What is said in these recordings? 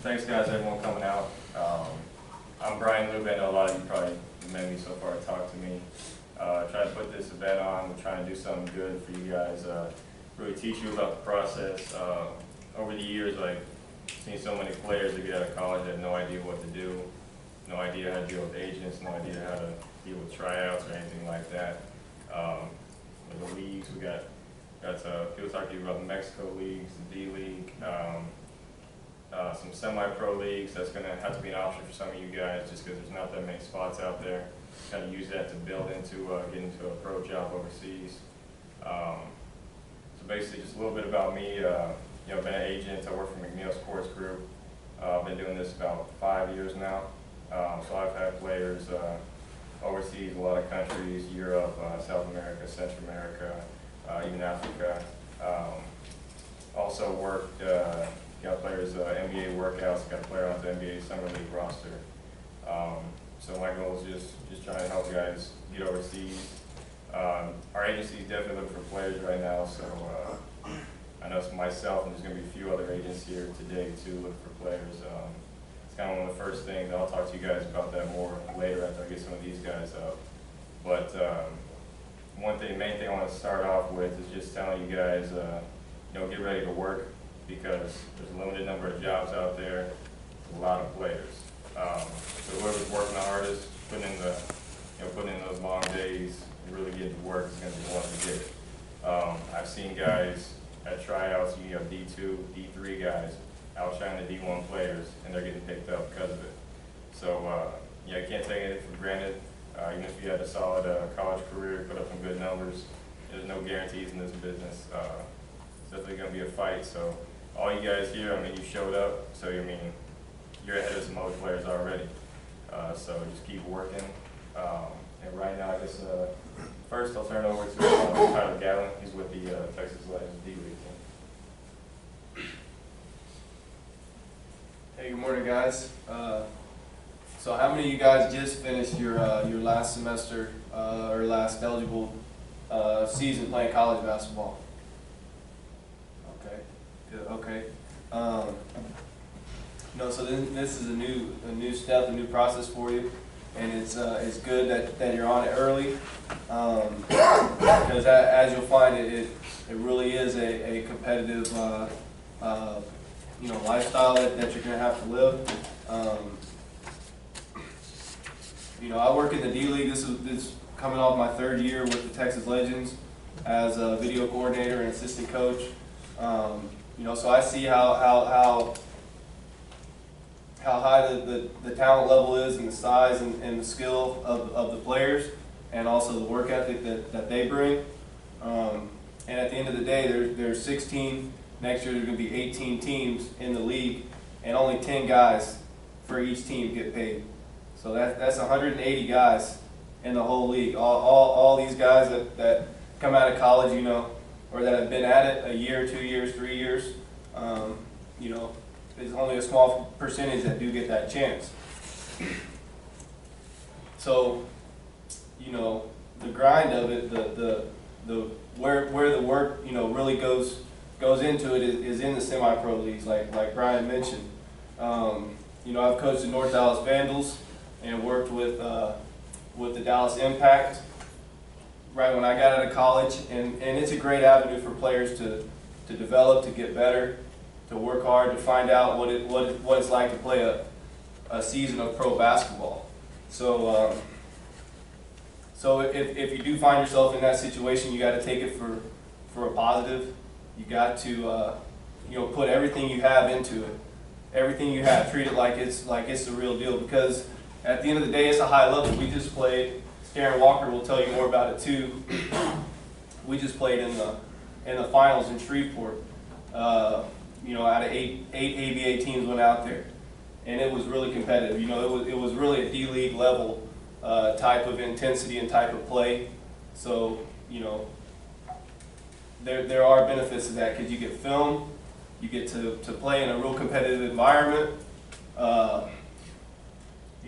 Thanks guys, everyone coming out. I'm Brian Luby. I know a lot of you probably met me so far to talk to me. Try to put this event on. We're trying to do something good for you guys. Really teach you about the process. Over the years, I've seen so many players that get out of college that have no idea what to do, no idea how to deal with agents, no idea how to deal with tryouts or anything like that. With the leagues, we got people talking to you about the Mexico leagues, the D League, some semi-pro leagues. That's going to have to be an option for some of you guys just because there's not that many spots out there. Kind of use that to build into getting into a pro job overseas. So basically, just a little bit about me. I've been an agent. I work for McNeil Sports Group. I've been doing this about 5 years now. So I've had players overseas, a lot of countries, Europe, South America, Central America, even Africa. Also worked, got players NBA workouts, got a player on the NBA Summer League roster. So my goal is just trying to help guys get overseas. Our agency is definitely looking for players right now, so I know it's myself and there's going to be a few other agents here today too looking for players. It's kind of one of the first things. I'll talk to you guys about that more later after I get some of these guys up. But main thing I want to start off with is just telling you guys, get ready to work because there's a limited number of jobs out there, a lot of players. So whoever's working the hardest, putting in those long days, and really getting to work is going to be the one to get it. I've seen guys at tryouts, you have D2, D3 guys outshining the D1 players, and they're getting picked up because of it. So you can't take anything for granted. Even if you had a solid college career, put up some good numbers, there's no guarantees in this business. It's definitely going to be a fight. So all you guys here, you showed up, so you're ahead of some other players already. So just keep working. And right now, I guess first I'll turn it over to Tyler Gallon. He's with the Texas Legends D League team. Hey, good morning, guys. So how many of you guys just finished your last semester or last eligible season playing college basketball? Okay, good. Okay. So then this is a new step, a new process for you, and it's good that you're on it early, because as you'll find, it really is a competitive lifestyle that you're going to have to live. I work in the D League. This is coming off my 3rd year with the Texas Legends as a video coordinator and assistant coach. So I see how high the talent level is and the size and the skill of the players, and also the work ethic that they bring. And at the end of the day, there's 16. Next year there's going to be 18 teams in the league, and only 10 guys for each team get paid. So that's 180 guys in the whole league. All these guys that come out of college, or that have been at it a year, 2 years, 3 years, there's only a small percentage that do get that chance. So, the grind of it, where the work, really goes into it is in the semi-pro leagues, like Brian mentioned. I've coached the North Dallas Vandals and worked with the Dallas Impact right when I got out of college, and it's a great avenue for players to develop, to get better, to work hard, to find out what it's like to play a season of pro basketball. So if you do find yourself in that situation, you got to take it for a positive. You got to put everything you have into it. Everything you have, treat it like it's the real deal, because at the end of the day, it's a high level. We just played. Aaron Walker will tell you more about it too. We just played in the finals in Shreveport. Out of eight ABA teams went out there, and it was really competitive. It was really a D League level type of intensity and type of play. So there are benefits to that, because you get film, you get to play in a real competitive environment.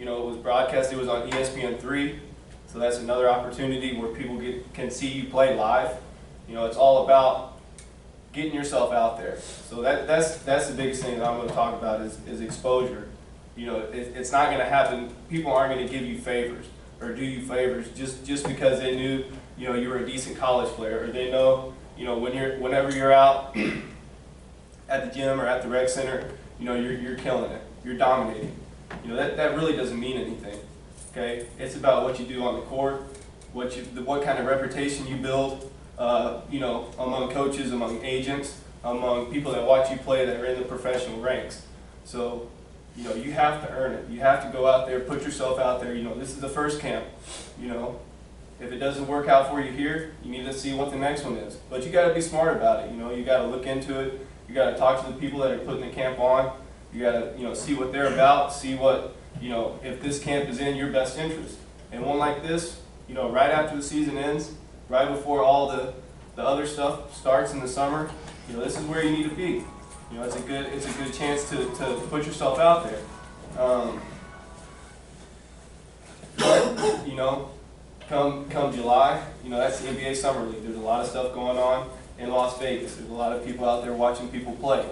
It was broadcast. It was on ESPN3, so that's another opportunity where people can see you play live. It's all about getting yourself out there. So that's the biggest thing that I'm going to talk about is exposure. You know, it's not going to happen. People aren't going to give you favors or do you favors just because they knew, you know, you were a decent college player, or they know, you know, whenever you're out at the gym or at the rec center, you know, you're killing it, you're dominating. You know, that really doesn't mean anything. Okay, it's about what you do on the court, what kind of reputation you build, you know, among coaches, among agents, among people that watch you play that are in the professional ranks. So, you know, you have to earn it. You have to go out there, put yourself out there. You know, this is the first camp. You know, if it doesn't work out for you here, you need to see what the next one is. But you got to be smart about it. You know, you got to look into it. You got to talk to the people that are putting the camp on. You got to, you know, see what they're about. See what, you know, if this camp is in your best interest. And one like this, you know, right after the season ends, right before all the other stuff starts in the summer, you know, this is where you need to be. You know, it's a good chance to put yourself out there. But, you know, come July, you know, that's the NBA Summer League. There's a lot of stuff going on in Las Vegas. There's a lot of people out there watching people play.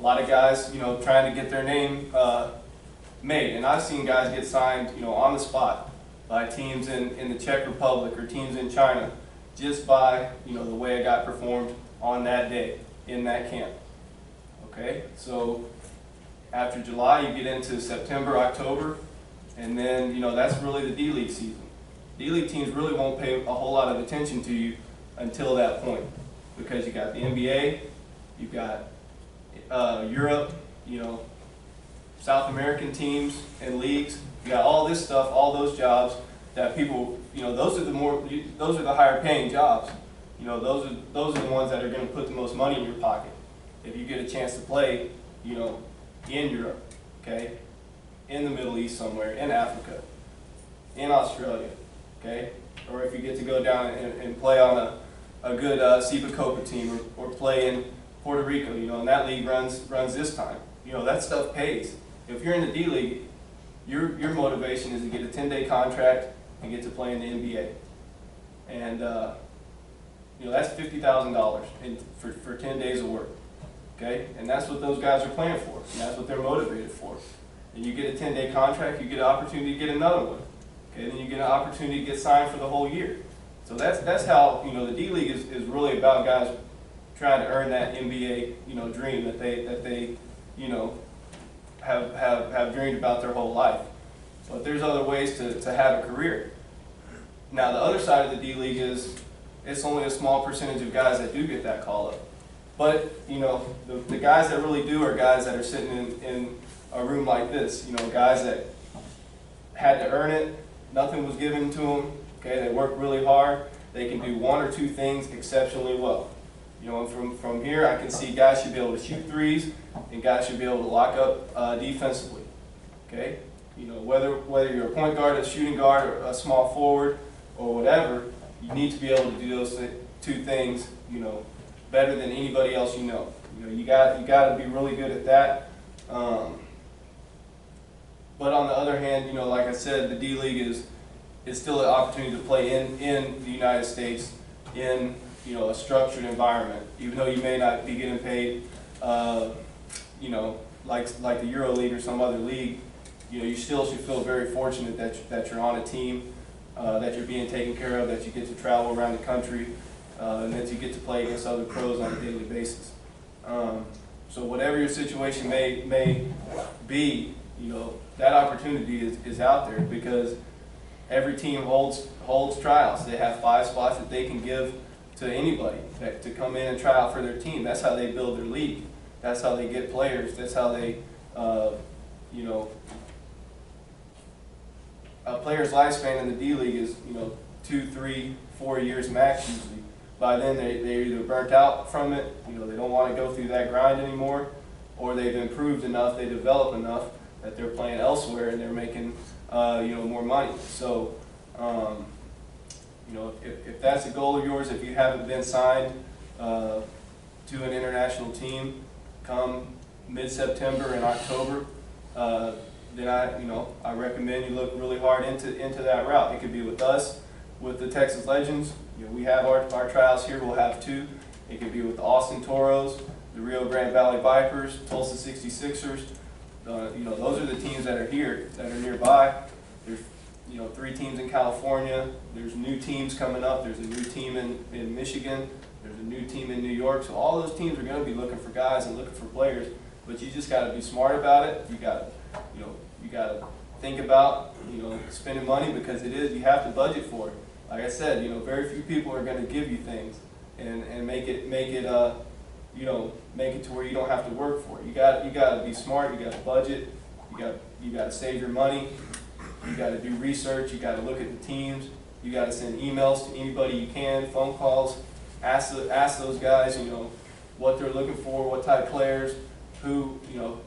A lot of guys, you know, trying to get their name made. And I've seen guys get signed, you know, on the spot by teams in the Czech Republic or teams in China, just by, you know, the way a guy performed on that day in that camp. Okay, so after July, you get into September, October, and then, you know, that's really the D-League season. D-League teams really won't pay a whole lot of attention to you until that point, because you got the NBA, you've got Europe, you know, South American teams and leagues. You got all this stuff, all those jobs that people, you know, those are the higher paying jobs. You know, those are the ones that are going to put the most money in your pocket. If you get a chance to play, you know, in Europe, okay, in the Middle East somewhere, in Africa, in Australia, okay, or if you get to go down and play on a good SEPA Copa team, or play in Puerto Rico, you know, and that league runs this time. You know, that stuff pays. If you're in the D-League, your motivation is to get a 10-day contract and get to play in the NBA. And, you know, that's $50,000 for 10 days of work. Okay? And that's what those guys are playing for. And that's what they're motivated for. And you get a 10-day contract, you get an opportunity to get another one. Okay? Then you get an opportunity to get signed for the whole year. So that's how, you know, the D-League is really about guys trying to earn that NBA, you know, dream that they you know, have dreamed about their whole life. But there's other ways to have a career. Now the other side of the D-League is it's only a small percentage of guys that do get that call up. But, you know, the guys that really do are guys that are sitting in a room like this. You know, guys that had to earn it, nothing was given to them. Okay, they work really hard. They can do one or two things exceptionally well. You know, and from here I can see guys should be able to shoot threes, and guys should be able to lock up defensively. Okay, you know, whether you're a point guard, a shooting guard, or a small forward, or whatever, you need to be able to do those two things, you know, better than anybody else you know. You know, you got to be really good at that. But on the other hand, you know, like I said, the D-League is still an opportunity to play in the United States in, you know, a structured environment. Even though you may not be getting paid, you know, like the Euro League or some other league, you know, you still should feel very fortunate that you're on a team, that you're being taken care of, that you get to travel around the country, and that you get to play against other pros on a daily basis. So whatever your situation may be, you know, that opportunity is out there, because every team holds trials. They have 5 spots that they can give to anybody to come in and try out for their team. That's how they build their league. That's how they get players. That's how they, you know, a player's lifespan in the D-League is, you know, 2, 3, 4 years max usually. By then they're either burnt out from it, you know, they don't want to go through that grind anymore, or they've improved enough, they develop enough that they're playing elsewhere and they're making, you know, more money. So, you know, if that's a goal of yours, if you haven't been signed to an international team come mid-September and October, then I recommend you look really hard into that route. It could be with us, with the Texas Legends. You know, we have our trials here. We'll have 2 It could be with the Austin Toros, the Rio Grande Valley Vipers, Tulsa 66ers. You know, those are the teams that are here, that are nearby. There's, you know, 3 teams in California. There's new teams coming up. There's a new team in Michigan. There's a new team in New York. So all those teams are going to be looking for guys and looking for players. But you just got to be smart about it. You got to think about, you know, spending money, because you have to budget for it. Like I said, you know, very few people are going to give you things and make it you know, make it to where you don't have to work for it. You got to be smart. You got to budget. You got to save your money. You got to do research. You got to look at the teams. You got to send emails to anybody you can, phone calls. Ask those guys, you know, what they're looking for, what type of players, who, you know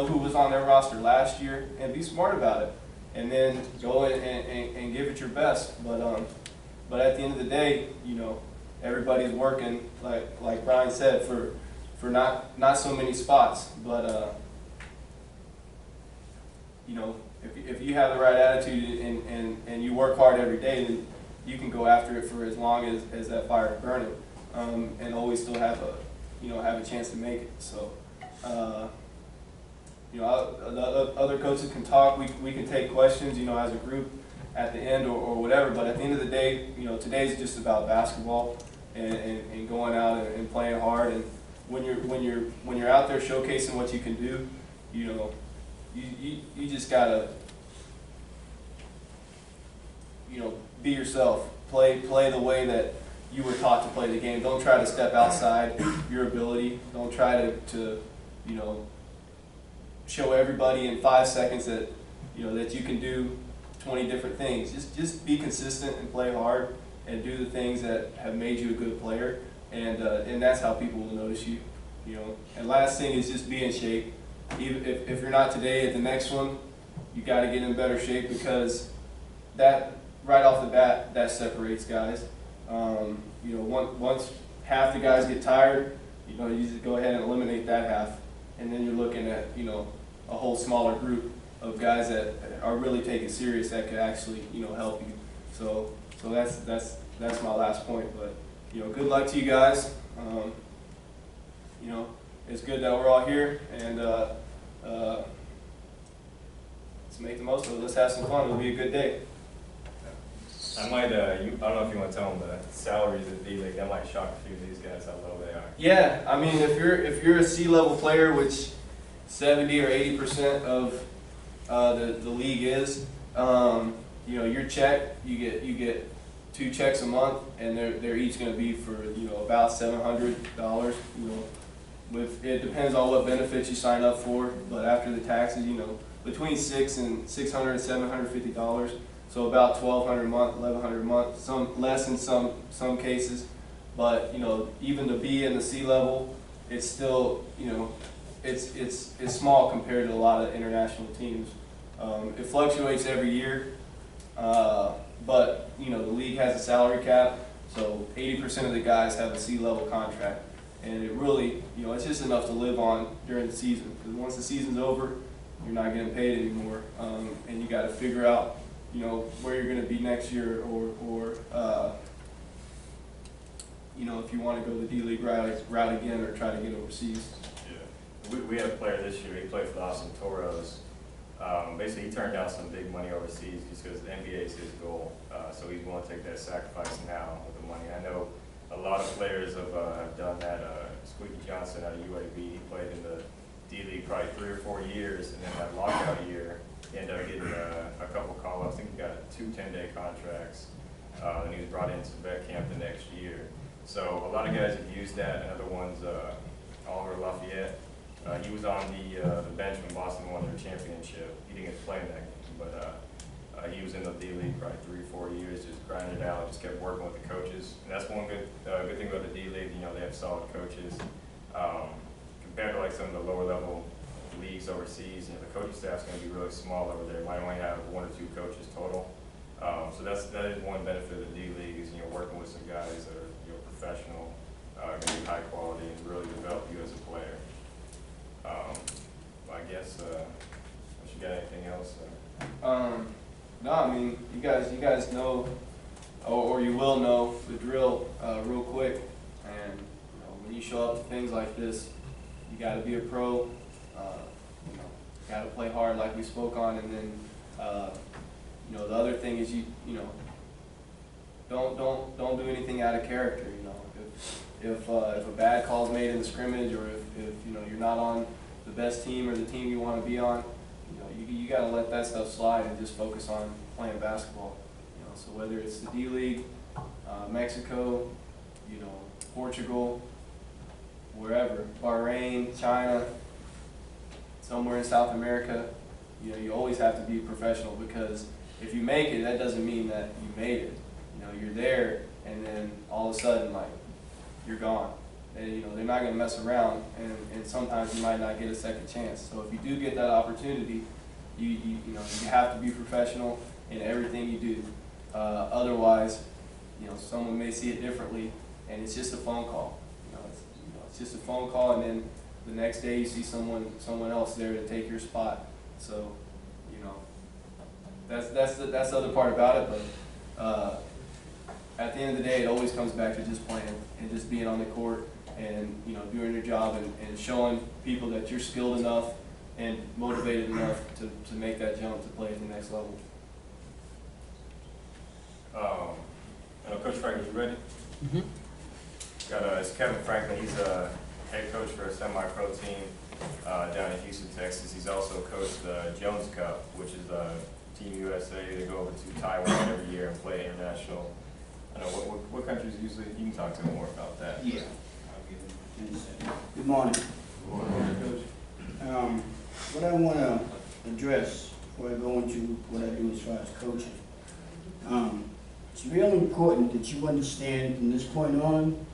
who was on their roster last year, and be smart about it. And then go and give it your best. But at the end of the day, you know, everybody's working, like Brian said, for not so many spots. But you know, if you have the right attitude and you work hard every day, then you can go after it for as long as that fire is burning, and always still have a chance to make it. So you know, the other coaches can talk. We can take questions, you know, as a group at the end or whatever. But at the end of the day, you know, today's just about basketball and going out and playing hard. And when you're out there showcasing what you can do, you know, you just gotta, you know, be yourself. Play the way that you were taught to play the game. Don't try to step outside your ability. Don't try to you know, show everybody in 5 seconds that, you know, that you can do 20 different things. Just be consistent and play hard and do the things that have made you a good player, and that's how people will notice you. You know. And last thing is just be in shape. Even if you're not today, at the next one, you got to get in better shape, because that right off the bat, that separates guys. You know, once half the guys get tired, you know, you just go ahead and eliminate that half, and then you're looking at, you know, a whole smaller group of guys that are really taking serious, that could actually, you know, help you. So that's my last point. But, you know, good luck to you guys. You know, it's good that we're all here, and let's make the most of it. Let's have some fun. It'll be a good day. I might, I don't know if you want to tell them the salaries at D-League. That might shock a few of these guys how low they are. Yeah, I mean, if you're a C-level player, which 70 or 80% of the league is, you know, your check, you get 2 checks a month, and they're each going to be for, you know, about $700. You know, it depends on what benefits you sign up for, but after the taxes, you know, between $600 and $750. So about $1,200 a month, $1,100 a month. Some less in some cases, but, you know, even the B and the C level, it's still, you know, it's small compared to a lot of international teams. It fluctuates every year, but, you know, the league has a salary cap, so 80% of the guys have a C level contract, and it really, you know, it's just enough to live on during the season. Because once the season's over, you're not getting paid anymore, and you got to figure out, you know, where you're going to be next year, or you know, if you want to go the D-League route again, or try to get overseas. Yeah, we had a player this year. He played for the Austin Toros. Basically, he turned down some big money overseas just because the NBA is his goal. So he's willing to take that sacrifice now with the money. I know a lot of players have done that. Squeaky Johnson out of UAB, he played in the D-League probably 3 or 4 years, and then that lockout year, he ended up getting a couple call-ups. I think he got 2 10-day contracts, and he was brought into vet camp the next year. So a lot of guys have used that. Another one's Oliver Lafayette. He was on the bench when Boston won their championship. He didn't get to play in that game, but he was in the D-League probably 3 or 4 years, just grinded out, just kept working with the coaches. And that's one good thing about the D-League. You know, they have solid coaches. Compared to like some of the lower level leagues overseas, you know, the coaching staff's going to be really small over there. Might only have 1 or 2 coaches total. So that is one benefit of the D-League, is, you know, working with some guys that are, you know, professional, going to be high quality, and really develop you as a player. I guess, unless you got anything else? No, I mean, you guys know, or you will know the drill real quick, and, you know, when you show up to things like this, you got to be a pro. You know, got to play hard, like we spoke on, and then you know, the other thing is you know, don't do anything out of character. You know, if a bad call is made in the scrimmage, or if you know you're not on the best team or the team you want to be on, you know, you got to let that stuff slide and just focus on playing basketball. You know, so whether it's the D League, Mexico, you know, Portugal, wherever, Bahrain, China, somewhere in South America, you know, you always have to be professional, because if you make it, that doesn't mean that you made it. You know, you're there, and then all of a sudden, like, you're gone. And, you know, they're not going to mess around, and sometimes you might not get a second chance. So if you do get that opportunity, you know, you have to be professional in everything you do. Otherwise, you know, someone may see it differently, and it's just a phone call. You know, it's just a phone call, and then the next day you see someone else there to take your spot. So, you know, that's the other part about it. But at the end of the day, it always comes back to just playing and just being on the court and, you know, doing your job and showing people that you're skilled enough and motivated enough to make that jump to play at the next level. I know Coach Frank, you ready? Mm-hmm. It's Kevin Franklin. He's a head coach for a semi-pro team down in Houston, Texas. He's also coached the Jones Cup, which is Team USA. They go over to Taiwan every year and play international. I know what countries usually. You can talk to him more about that. Yeah. Good morning. Good morning, Coach. What I want to address before I go into what I do as far as coaching, it's real important that you understand from this point on,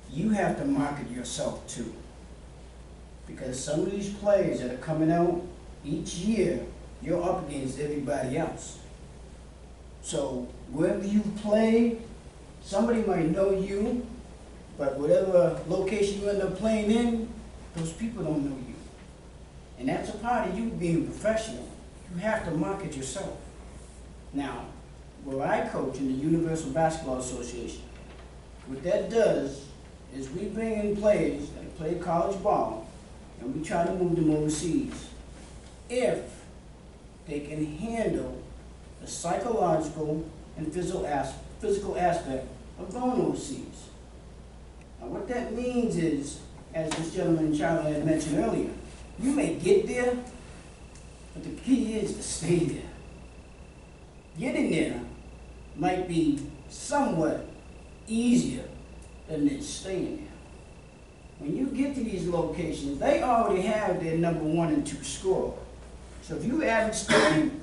you have to market yourself too. Because some of these players that are coming out each year, you're up against everybody else. So wherever you play, somebody might know you, but whatever location you end up playing in, those people don't know you. And that's a part of you being professional. You have to market yourself. Now, where I coach in the Universal Basketball Association, what that does is we bring in players that play college ball, and we try to move them overseas if they can handle the psychological and physical aspect of going overseas. Now what that means is, as this gentleman in China had mentioned earlier, you may get there, but the key is to stay there. Getting there might be somewhat easier than it staying there. When you get to these locations, they already have their number 1 and 2 scorer. So if you average 30, and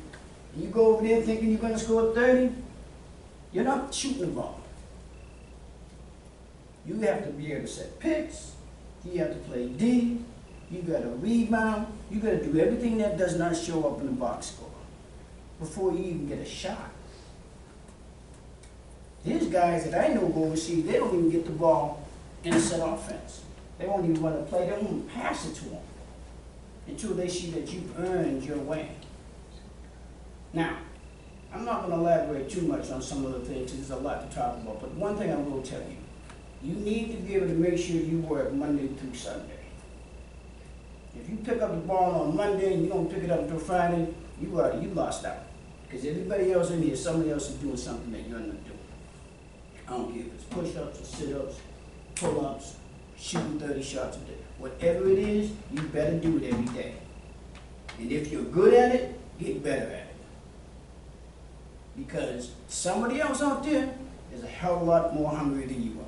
you go over there thinking you're going to score 30, you're not shooting the ball. You have to be able to set picks, you have to play D, you got to rebound, you got to do everything that does not show up in the box score before you even get a shot. There's guys that I know go overseas, they don't even get the ball in a set offense. They won't even want to play, they won't even pass it to them until they see that you've earned your way. Now, I'm not going to elaborate too much on some of the things, there's a lot to talk about, but one thing I will tell you, you need to be able to make sure you work Monday through Sunday. If you pick up the ball on Monday and you don't pick it up until Friday, you lost out. Because everybody else in here, somebody else is doing something that you're not doing. I don't care if it's push-ups or sit-ups, pull-ups, shooting 30 shots a day. Whatever it is, you better do it every day. And if you're good at it, get better at it. Because somebody else out there is a hell of a lot more hungry than you are.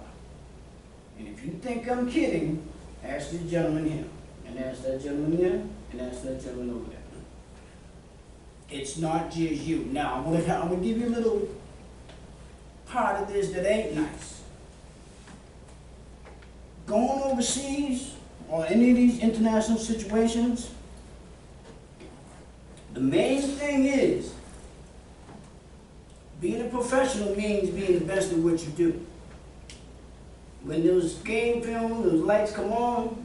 And if you think I'm kidding, ask this gentleman here, and ask that gentleman here, and ask that gentleman over there. It's not just you. Now, I'm gonna give you a little part of this that ain't nice. Going overseas or any of these international situations, the main thing is, being a professional means being the best at what you do. When those game film, those lights come on,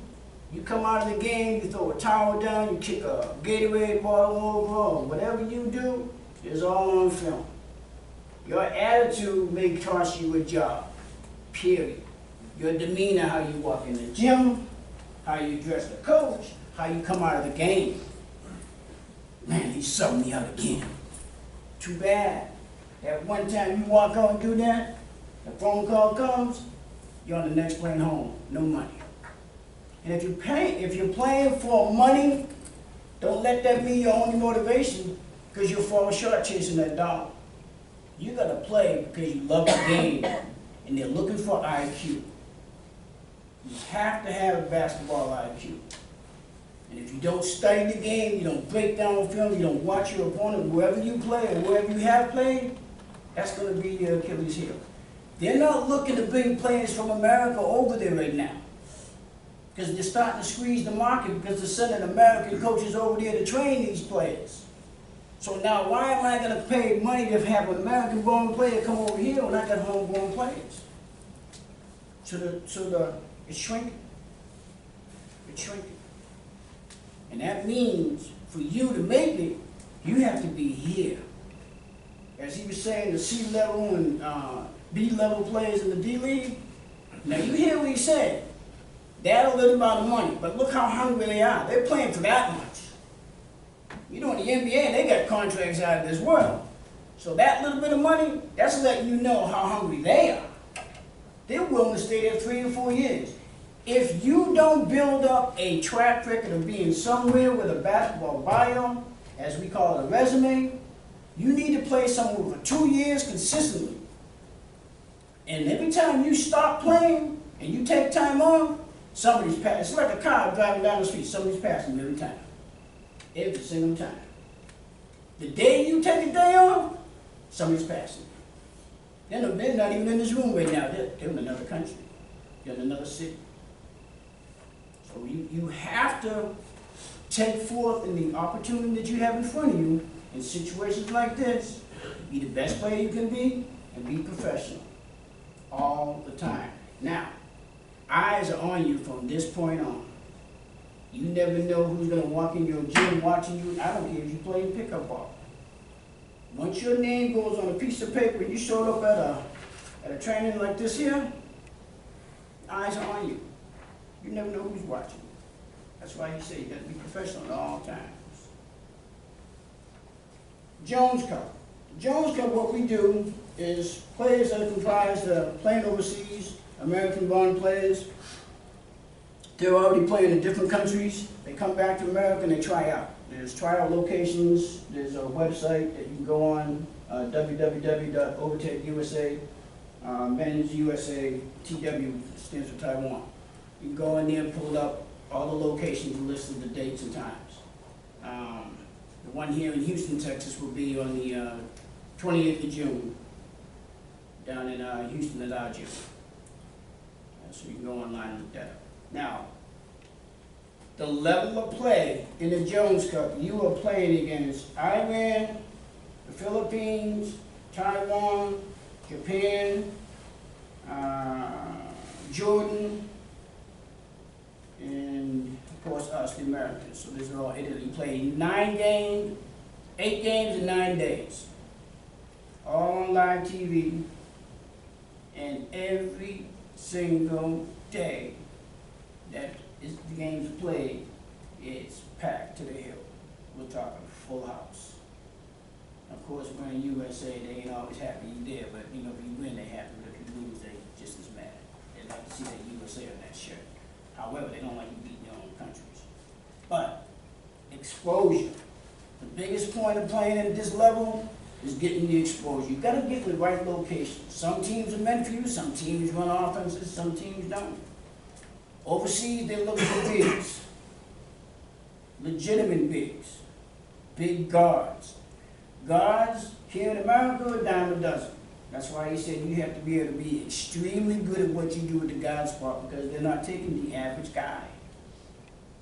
you come out of the game, you throw a towel down, you kick a Gatorade bottle over, or whatever you do, is all on film. Your attitude may cost you a job, period. Your demeanor, how you walk in the gym, how you dress the coach, how you come out of the game. Man, he subbed me out again. Too bad. That one time you walk out and do that, the phone call comes, you're on the next plane home, no money. And if you're playing for money, don't let that be your only motivation, because you'll fall short chasing that dollar. You gotta play because you love the game, and they're looking for IQ. You have to have a basketball IQ. And if you don't study the game, you don't break down film, you don't watch your opponent, wherever you play or wherever you have played, that's gonna be your Achilles heel. They're not looking to bring players from America over there right now, because they're starting to squeeze the market because they're sending American coaches over there to train these players. So now why am I going to pay money to have an American-born player come over here when I got homegrown players? It's shrinking. It's shrinking. And that means for you to make it, you have to be here. As he was saying, the C-level and B-level players in the D-League. Now you hear what he said. They had a little amount of money, but look how hungry they are. They're playing for that much. You know, in the NBA, they got contracts out of this world. So that little bit of money, that's letting you know how hungry they are. They're willing to stay there 3 or 4 years. If you don't build up a track record of being somewhere with a basketball bio, as we call it a resume, you need to play somewhere for 2 years consistently. And every time you stop playing and you take time off, somebody's passing. It's like a car driving down the street. Somebody's passing every time. Every single time. The day you take a day off, somebody's passing. They're not even in this room right now. They're in another country. They're in another city. So you have to take forth in the opportunity that you have in front of you in situations like this. Be the best player you can be and be professional all the time. Now, eyes are on you from this point on. You never know who's going to walk in your gym watching you. I don't care if you play pickup ball. Once your name goes on a piece of paper and you showed up at a training like this here, eyes are on you. You never know who's watching you. That's why you say you got to be professional at all times. Jones Cup. Jones Cup, what we do is players that are comprised of playing overseas, American-born players. They're already playing in different countries. They come back to America and they try out. There's tryout locations. There's a website that you can go on, www.overtakeusa, Men's USA, TW stands for Taiwan. You can go in there and pull up all the locations and list of the dates and times. The one here in Houston, Texas will be on the 28th of June, down in Houston at our gym. So you can go online and look that up. Now, the level of play in the Jones Cup, you are playing against Iran, the Philippines, Taiwan, Japan, Jordan, and of course us, the Americans. So these are all Italy. You play 8 games in 9 days. All on live TV, and every single day that the game's played, it's packed to the hill. We're talking full house. Of course, we're in USA, they ain't always happy you there, but you know, if you win, they happy, but if you lose, they just as mad. They like to see that USA on that shirt. However, they don't like you beating your own countries. But exposure. The biggest point of playing at this level is getting the exposure. You've got to get in the right location. Some teams are meant for you, some teams run offenses, some teams don't. Overseas, they're looking for bigs. Legitimate bigs. Big guards. Guards here in America are a dime a dozen. That's why he said you have to be able to be extremely good at what you do with the guard spot, because they're not taking the average guy.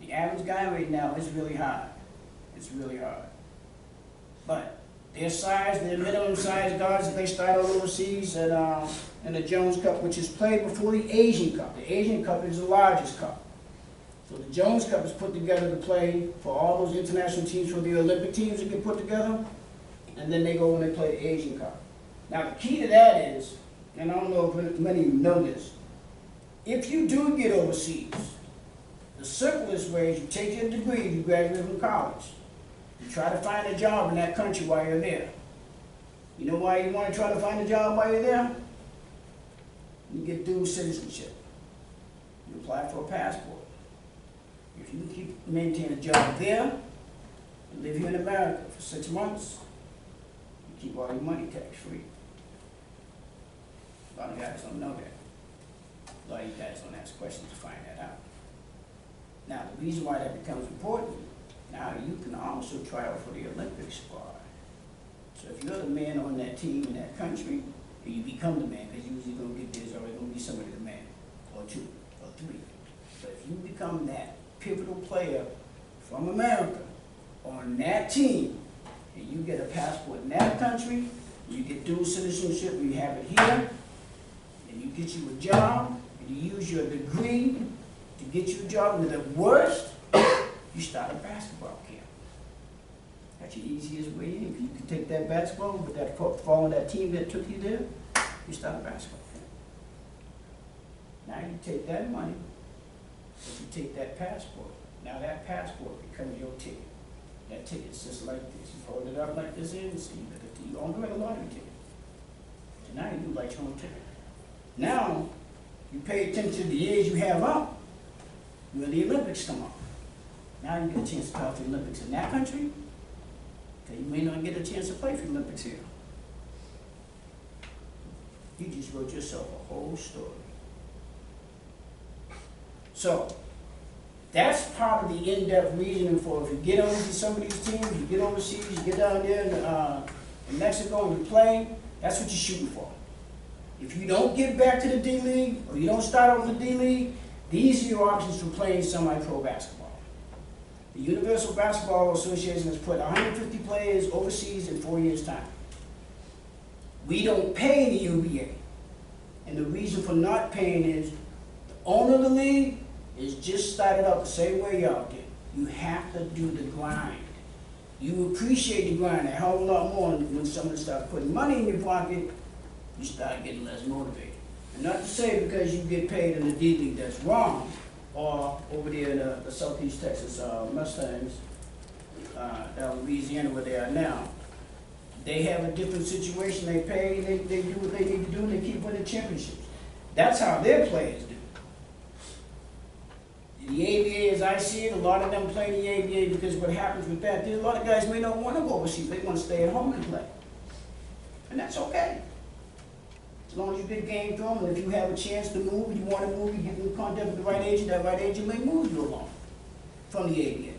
The average guy right now is really hard. It's really hard. But their size, their minimum size guards that they start out overseas at, in the Jones Cup, which is played before the Asian Cup. The Asian Cup is the largest cup. So the Jones Cup is put together to play for all those international teams, for the Olympic teams that get put together, and then they go and they play the Asian Cup. Now the key to that is, and I don't know if many of you know this, if you do get overseas, the simplest way is you take your degree, if you graduate from college. You try to find a job in that country while you're there. You know why you want to try to find a job while you're there? You get dual citizenship. You apply for a passport. If you can maintain a job there, and live here in America for 6 months, you keep all your money tax-free. A lot of guys don't know that. A lot of you guys don't ask questions to find that out. Now, the reason why that becomes important, now you can also try out for the Olympic squad. So if you're the man on that team in that country, and you become the man, because usually you're going to get there's already going to be somebody the man, or two, or three. But if you become that pivotal player from America on that team, and you get a passport in that country, you get dual citizenship, and you have it here, and you get you a job, and you use your degree to get you a job, and the worst, you start a basketball camp. That's your easiest way in. If you can take that basketball, with that fall on that team that took you there, you start a basketball camp. Now you take that money, if you take that passport, now that passport becomes your ticket. That ticket's just like this. You hold it up like this and see, you only get a lottery ticket. And now you do like your own ticket. Now, you pay attention to the years you have up, when the Olympics come up. Now you get a chance to talk to the Olympics in that country, because you may not get a chance to play for the Olympics here. You just wrote yourself a whole story. So, that's part of the in-depth reasoning for if you get over to some of these teams, you get overseas, you get down there in Mexico and you play, that's what you're shooting for. If you don't get back to the D-League, or you don't start out in the D-League, these are your options for playing semi-pro basketball. The Universal Basketball Association has put 150 players overseas in 4 years' time. We don't pay the UBA. And the reason for not paying is the owner of the league is just started out the same way y'all did. You have to do the grind. You appreciate the grind a hell of a lot more when someone starts putting money in your pocket, you start getting less motivated. And not to say because you get paid in the D-League that's wrong, or over there in the Southeast Texas Mustangs, down in Louisiana where they are now. They have a different situation, they pay, they do what they need to do, and they keep winning championships. That's how their players do. The ABA, as I see it, a lot of them play the ABA because what happens with that, a lot of guys may not want to go overseas, they want to stay at home and play. And that's okay. As long as you get game through them, and if you have a chance to move, you want to move, you get in contact with the right agent, that right agent may move you along from the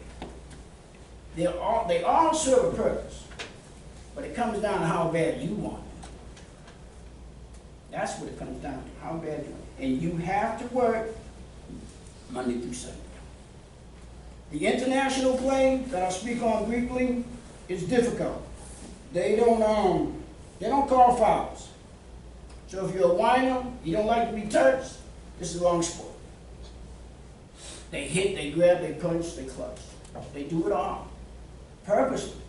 ABA. They all serve a purpose, but it comes down to how bad you want it. That's what it comes down to, how bad you want it. And you have to work Monday through Sunday. The international play that I'll speak on briefly is difficult. They don't call fouls. So if you're a whiner, you don't like to be touched, this is the wrong sport. They hit, they grab, they punch, they clutch. They do it all, purposely.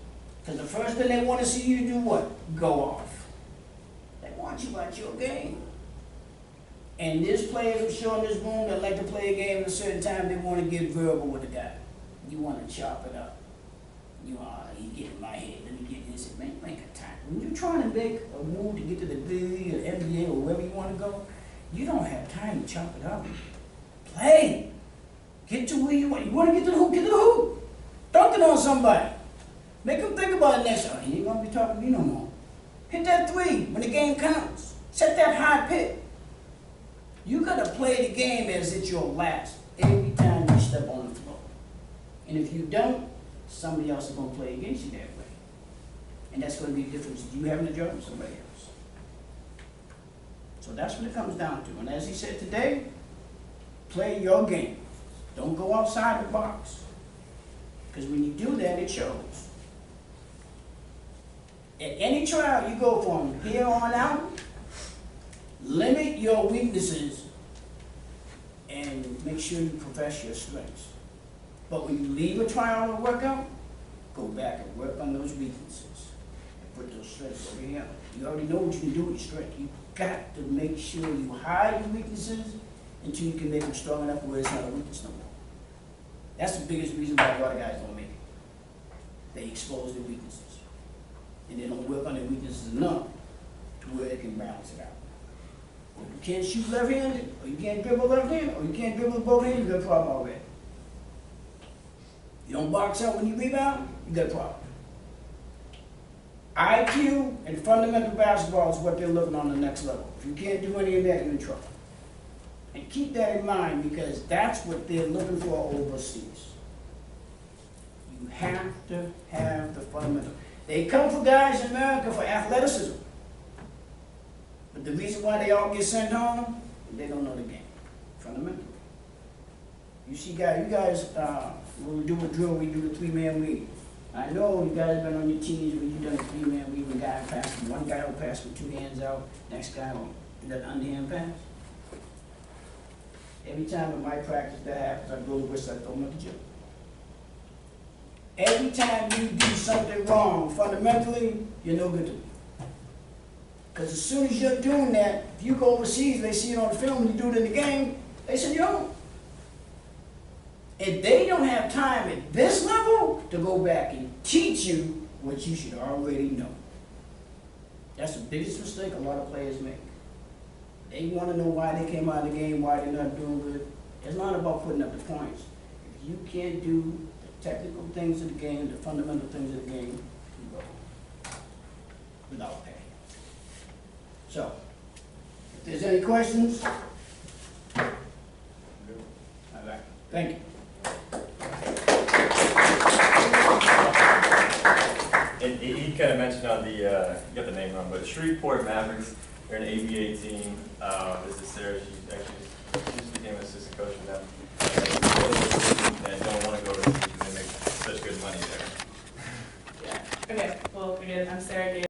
Because the first thing they want to see you do what? Go off. They want you at your game. And there's players I'm sure in this room that like to play a game at a certain time, they want to get verbal with the guy. You want to chop it up. You get in my head, let me get this. Man, you ain't got time. When you're trying to make a move to get to the D or NBA or wherever you want to go, you don't have time to chop it up. Play. Get to where you want. You want to get to the hoop, get to the hoop. Dunk it on somebody. Make them think about it next time. He ain't going to be talking to me no more. Hit that three when the game counts. Set that high pick. You got to play the game as it's your last every time you step on the floor. And if you don't, somebody else is going to play against you that way. And that's going to be the difference of you having a job or somebody else. So that's what it comes down to. And as he said today, play your game. Don't go outside the box. Because when you do that, it shows. At any trial you go from here on out, limit your weaknesses and make sure you profess your strengths. But when you leave a trial or workout, go back and work on those weaknesses and put those strengths over here. You already know what you can do with your strength. You've got to make sure you hide your weaknesses until you can make them strong enough where it's not a weakness no more. That's the biggest reason why a lot of guys don't make it. They expose their weaknesses. And they don't work on their weaknesses enough to where they can balance it out. If you can't shoot left-handed, or you can't dribble left-handed, or you can't dribble with both hands, you got a problem already. You don't box out when you rebound, you got a problem. IQ and fundamental basketball is what they're looking on the next level. If you can't do any of that, you're in trouble. And keep that in mind, because that's what they're looking for overseas. You have to have the fundamental. They come for guys in America for athleticism. But the reason why they all get sent home, they don't know the game, fundamentally. You see guys, you guys, when we do a drill, we do the 3-man weave. I know you guys have been on your teams when you've done a 3-man weave, and guy pass, one guy will pass with 2 hands out, next guy will do that underhand pass. Every time in my practice that happens, I go to West, I throw them at the gym. Every time you do something wrong, fundamentally, you're no good to me. Because as soon as you're doing that, if you go overseas, they see it on film, and you do it in the game, they send you home. And they don't have time at this level to go back and teach you what you should already know. That's the biggest mistake a lot of players make. They want to know why they came out of the game, why they're not doing good. It's not about putting up the points. If you can't do the technical things of the game, the fundamental things of the game, you go without pay. So, if there's any questions, I'd like to thank you. And he kind of mentioned on the, you got the name wrong, but Shreveport Mavericks, they're an ABA team. This is Sarah, she just became an assistant coach for them. And don't want to go to the because they make such good money there. Yeah. Okay, well, again, I'm Sarah.